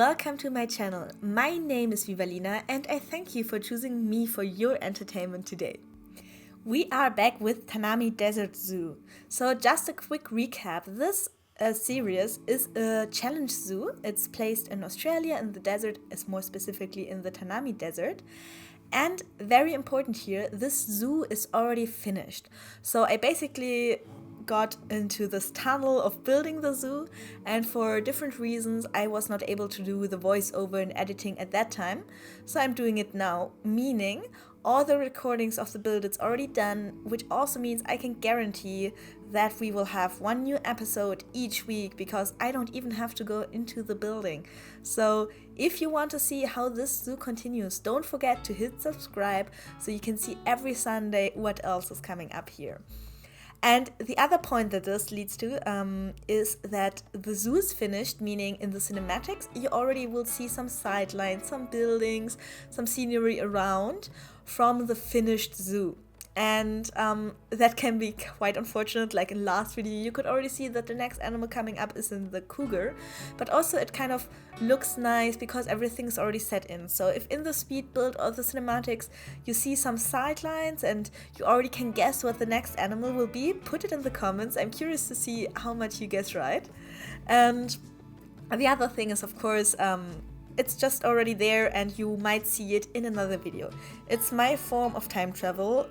welcome to my channel. My name is Vivalina and I thank you for choosing me for your entertainment today. We are back with Tanami Desert Zoo. So just a quick recap, this series is a challenge zoo. It's placed in Australia in the desert, as more specifically in the Tanami Desert. And very important here, this zoo is already finished. So I basically got into this tunnel of building the zoo, and for different reasons I was not able to do the voiceover and editing at that time, so I'm doing it now, meaning all the recordings of the build it's already done, which also means I can guarantee that we will have one new episode each week because I don't even have to go into the building. So if you want to see how this zoo continues, don't forget to hit subscribe so you can see every Sunday what else is coming up here. And the other point that this leads to is that the zoo is finished, meaning in the cinematics you already will see some sidelines, some buildings, some scenery around from the finished zoo. And that can be quite unfortunate. Like in last video you could already see that the next animal coming up is in the cougar, but also it kind of looks nice because everything's already set in. So if in the speed build or the cinematics you see some sidelines and you already can guess what the next animal will be, put it in the comments. I'm curious to see how much you guess right. And the other thing is, of course, it's just already there and you might see it in another video. It's my form of time travel,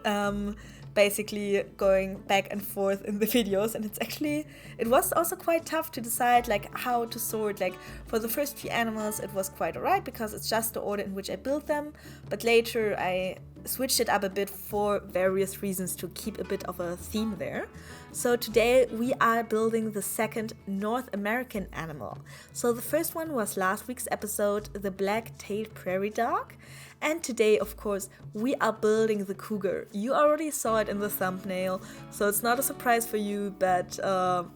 basically going back and forth in the videos, and it was also quite tough to decide like how to sort. Like for the first few animals it was quite alright because it's just the order in which I built them, but later I switched it up a bit for various reasons to keep a bit of a theme there. So today we are building the second North American animal. So the first one was last week's episode, the black-tailed prairie dog, and today of course we are building the cougar. You already saw it in the thumbnail, so it's not a surprise for you, but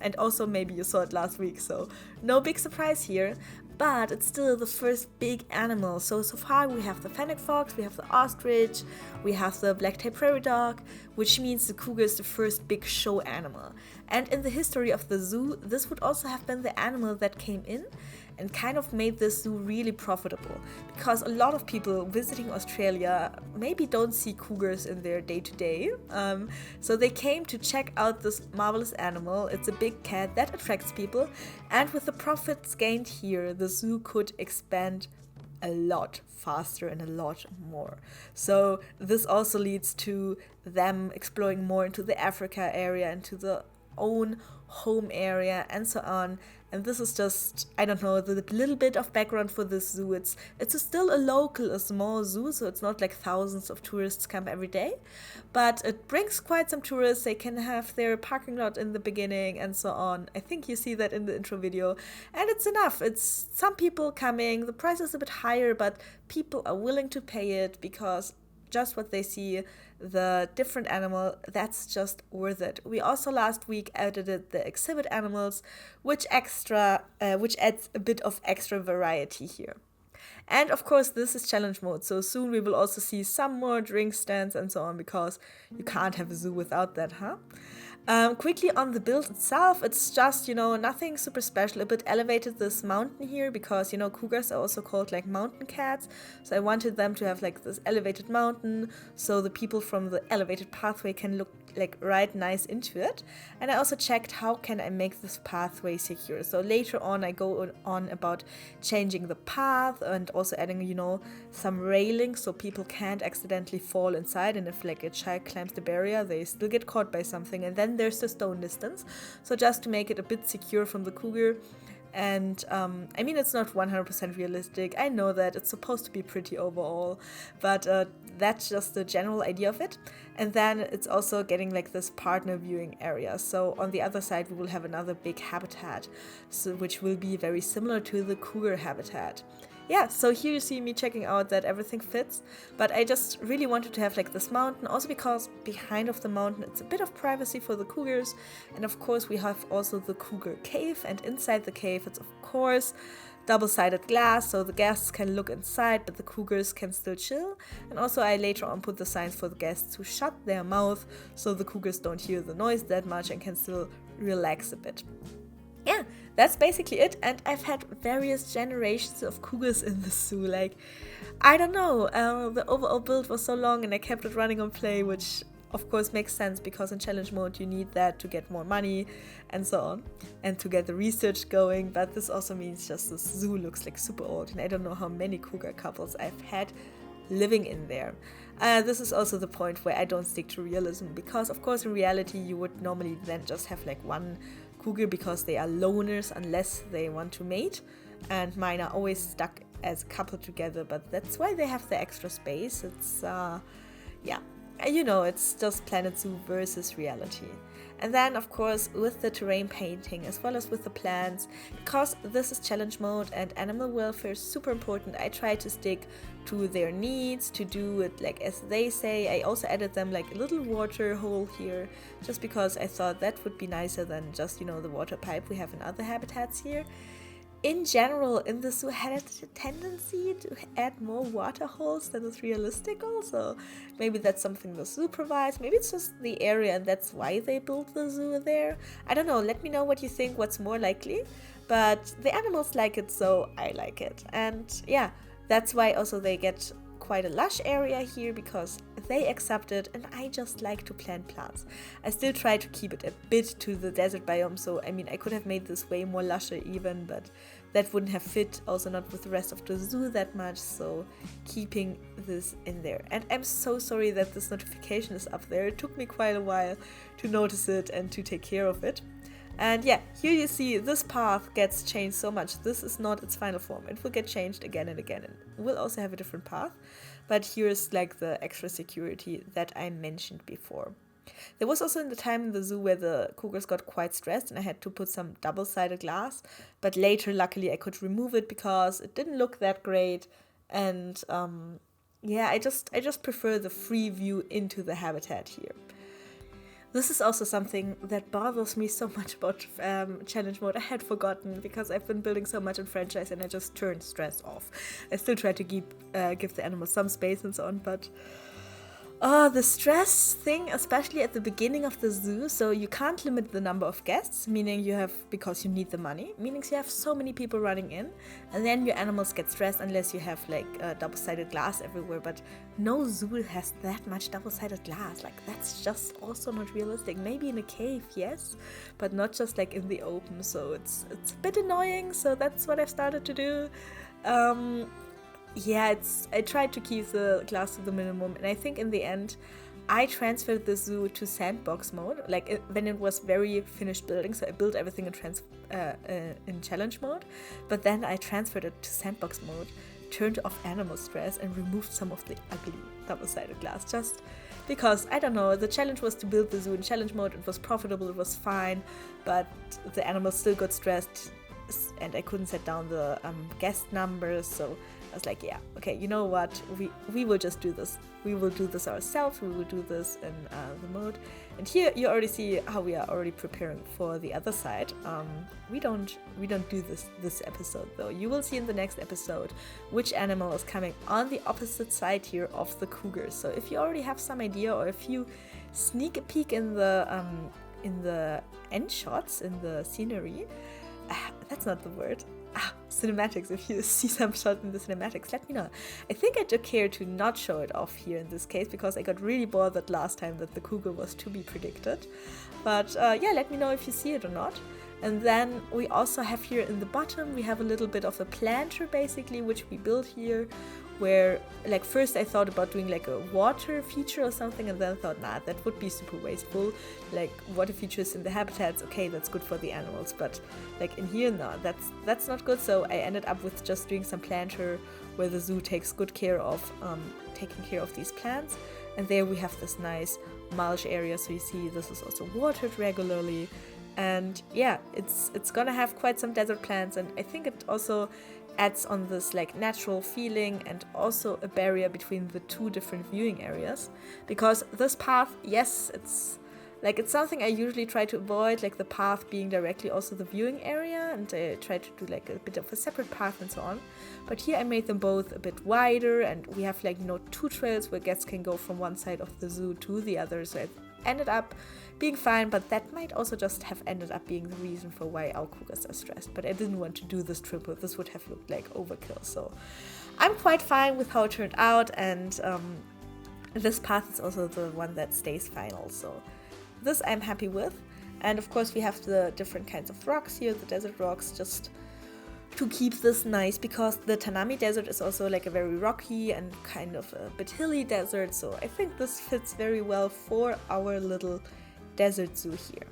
and also maybe you saw it last week, so no big surprise here. But it's still the first big animal. So far we have the fennec fox, we have the ostrich, we have the black-tailed prairie dog, which means the cougar is the first big show animal. And in the history of the zoo, this would also have been the animal that came in and kind of made this zoo really profitable, because a lot of people visiting Australia maybe don't see cougars in their day-to-day. So they came to check out this marvelous animal. It's a big cat that attracts people, and with the profits gained here, the zoo could expand a lot faster and a lot more. So this also leads to them exploring more into the Africa area, into the own home area and so on. And this is just, I don't know, the little bit of background for this zoo. It's still a small zoo, so it's not like thousands of tourists come every day, but it brings quite some tourists. They can have their parking lot in the beginning and so on. I think you see that in the intro video, and it's enough. It's some people coming, the price is a bit higher, but people are willing to pay it because just what they see, the different animal, that's just worth it. We also last week edited the exhibit animals, which adds a bit of extra variety here. And of course this is challenge mode, so soon we will also see some more drink stands and so on, because you can't have a zoo without that, huh? Quickly on the build itself, it's just, nothing super special. A bit elevated this mountain here because, cougars are also called like mountain cats. So I wanted them to have like this elevated mountain so the people from the elevated pathway can look like right nice into it. And I also checked how can I make this pathway secure. So later on I go on about changing the path and also adding, some railings so people can't accidentally fall inside, and if like a child climbs the barrier they still get caught by something. And then there's the stone distance, so just to make it a bit secure from the cougar. And it's not 100% realistic. I know that it's supposed to be pretty overall, but that's just the general idea of it. And then it's also getting like this partner viewing area. So on the other side we will have another big habitat, which will be very similar to the cougar habitat. Yeah, so here you see me checking out that everything fits, but I just really wanted to have like this mountain, also because behind of the mountain it's a bit of privacy for the cougars. And of course we have also the cougar cave, and inside the cave it's of course double-sided glass, so the guests can look inside but the cougars can still chill. And also I later on put the signs for the guests to shut their mouth so the cougars don't hear the noise that much and can still relax a bit. Yeah, that's basically it. And I've had various generations of cougars in the zoo. Like, I don't know, the overall build was so long and I kept it running on play, which of course makes sense because in challenge mode you need that to get more money and so on, and to get the research going. But this also means just the zoo looks like super old, and I don't know how many cougar couples I've had living in there. This is also the point where I don't stick to realism, because of course in reality you would normally then just have like one cougar because they are loners unless they want to mate, and mine are always stuck as a couple together, but that's why they have the extra space. It's it's just Planet Zoo versus reality. And then of course with the terrain painting as well as with the plants, because this is challenge mode and animal welfare is super important, I try to stick to their needs, to do it like as they say. I also added them like a little water hole here, just because I thought that would be nicer than just, the water pipe we have in other habitats here. In general, in the zoo had a tendency to add more water holes than is realistic also. Maybe that's something the zoo provides, maybe it's just the area and that's why they built the zoo there. I don't know, let me know what you think, what's more likely. But the animals like it, so I like it. And yeah, that's why also they get quite a lush area here, because they accept it and I just like to plant plants. I still try to keep it a bit to the desert biome, so I mean I could have made this way more lusher even, but that wouldn't have fit, also not with the rest of the zoo that much, so keeping this in there. And I'm so sorry that this notification is up there. It took me quite a while to notice it and to take care of it. And yeah, here you see this path gets changed so much. This is not its final form. It will get changed again and again, and we'll also have a different path. But here's like the extra security that I mentioned before. There was also the time in the zoo where the cougars got quite stressed and I had to put some double-sided glass, but later luckily I could remove it because it didn't look that great. And I just prefer the free view into the habitat here. This is also something that bothers me so much about challenge mode. I had forgotten because I've been building so much in franchise and I just turned stress off. I still try to give the animals some space and so on, but the stress thing, especially at the beginning of the zoo, so you can't limit the number of guests, meaning because you need the money, meaning you have so many people running in, and then your animals get stressed unless you have like double-sided glass everywhere, but no zoo has that much double-sided glass. Like, that's just also not realistic. Maybe in a cave, yes, but not just like in the open, so it's a bit annoying, so that's what I've started to do. I tried to keep the glass to the minimum, and I think in the end I transferred the zoo to sandbox mode, when it was very finished building, so I built everything in challenge mode, but then I transferred it to sandbox mode, turned off animal stress, and removed some of the ugly double-sided glass, just because, I don't know, the challenge was to build the zoo in challenge mode. It was profitable, it was fine, but the animals still got stressed and I couldn't set down the guest numbers, so I was like, yeah, okay, you know what, we will just do this. We will do this ourselves, we will do this in the mode. And here you already see how we are already preparing for the other side. We don't do this episode though. You will see in the next episode which animal is coming on the opposite side here of the cougar. So if you already have some idea, or if you sneak a peek in the end shots, in the scenery, that's not the word. Cinematics, if you see some shot in the cinematics, let me know. I think I took care to not show it off here in this case because I got really bothered last time that the cougar was to be predicted. But let me know if you see it or not. And then we also have here in the bottom, we have a little bit of a planter basically, which we built here, where first I thought about doing like a water feature or something, and then I thought, nah, that would be super wasteful. Like, water features in the habitats, okay, that's good for the animals, but like in here, no, that's not good. So I ended up with just doing some planter where the zoo takes good care of taking care of these plants. And there we have this nice mulch area, so you see this is also watered regularly. And yeah, it's gonna have quite some desert plants, and I think it also adds on this like natural feeling and also a barrier between the two different viewing areas, because this path, yes, it's something I usually try to avoid, like the path being directly also the viewing area, and I try to do like a bit of a separate path and so on. But here I made them both a bit wider, and we have two trails where guests can go from one side of the zoo to the other, so ended up being fine, but that might also just have ended up being the reason for why our cougars are stressed. But I didn't want to do this triple. This would have looked like overkill. So I'm quite fine with how it turned out, and this path is also the one that stays final. So this I'm happy with. And of course we have the different kinds of rocks here, the desert rocks, just to keep this nice, because the Tanami Desert is also like a very rocky and kind of a bit hilly desert, so I think this fits very well for our little desert zoo here.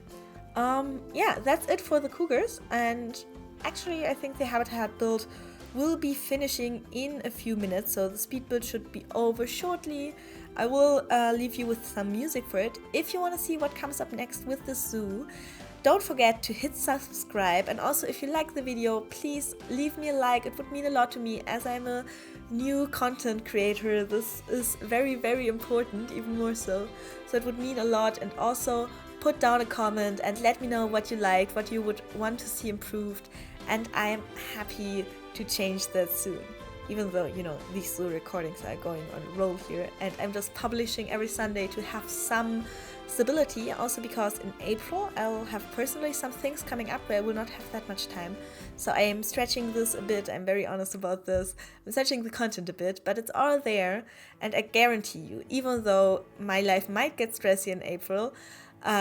Yeah, that's it for the cougars, and actually I think the habitat build will be finishing in a few minutes, so the speed build should be over shortly. I will leave you with some music for it. If you want to see what comes up next with the zoo, don't forget to hit subscribe, and also if you like the video, please leave me a like. It would mean a lot to me as I'm a new content creator. This is very, very important, even more so. So it would mean a lot, and also put down a comment and let me know what you liked, what you would want to see improved, and I'm happy to change that soon. Even though, you know, these zoo recordings are going on a roll here, and I'm just publishing every Sunday to have some stability, also because in April I'll have personally some things coming up where I will not have that much time. So I am stretching this a bit, I'm very honest about this. I'm stretching the content a bit, but it's all there, and I guarantee you, even though my life might get stressy in April,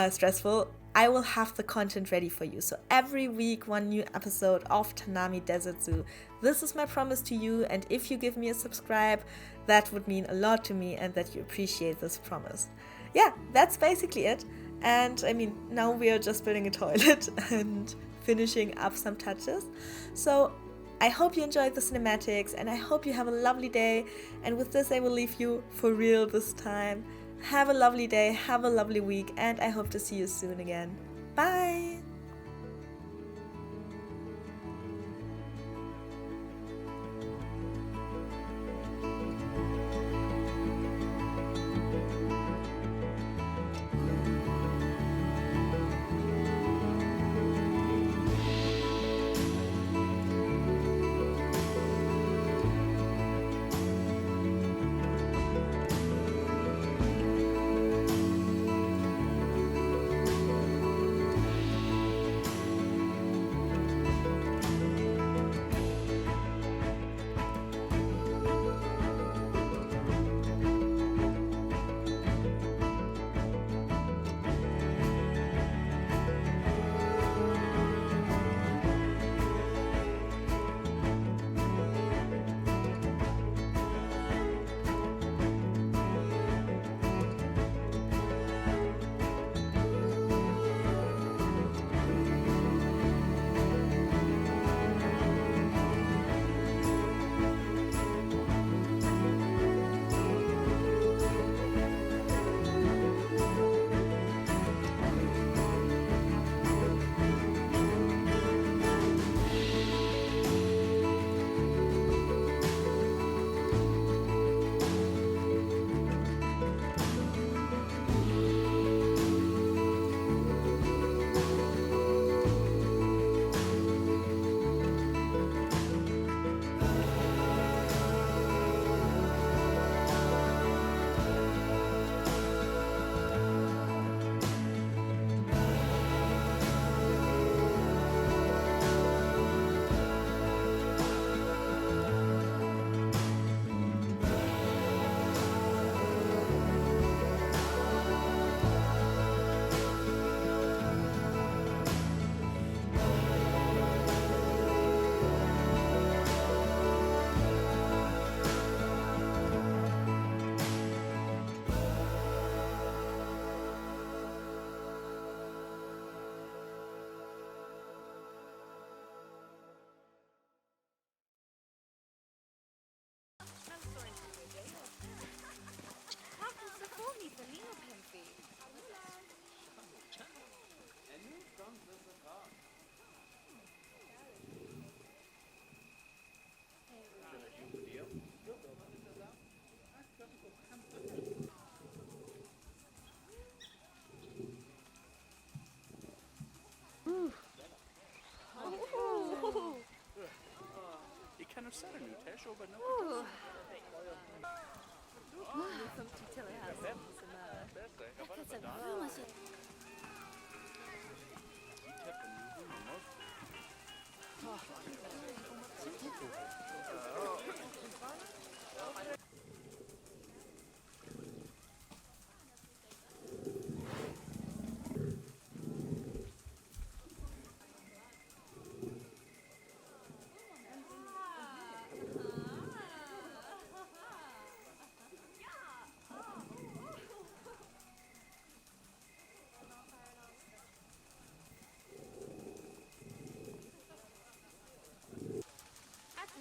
stressful, I will have the content ready for you. So every week, one new episode of Tanami Desert Zoo. This is my promise to you, and if you give me a subscribe, that would mean a lot to me, and that you appreciate this promise. Yeah, that's basically it. And I mean, now we are just building a toilet and finishing up some touches. So I hope you enjoyed the cinematics, and I hope you have a lovely day. And with this, I will leave you for real this time. Have a lovely day, have a lovely week, and I hope to see you soon again. Bye!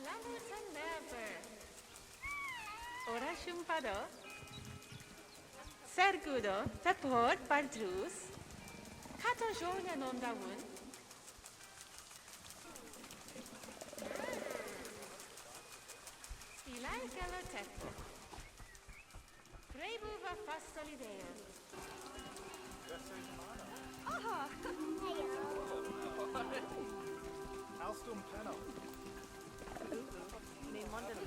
Atlantis never. Ora chumpado. Sergudo, tapor, pardrus. Kato jorna non daun. Ilai galotepo. Rebuva fastolideo. Alstom Plano. Mi monda di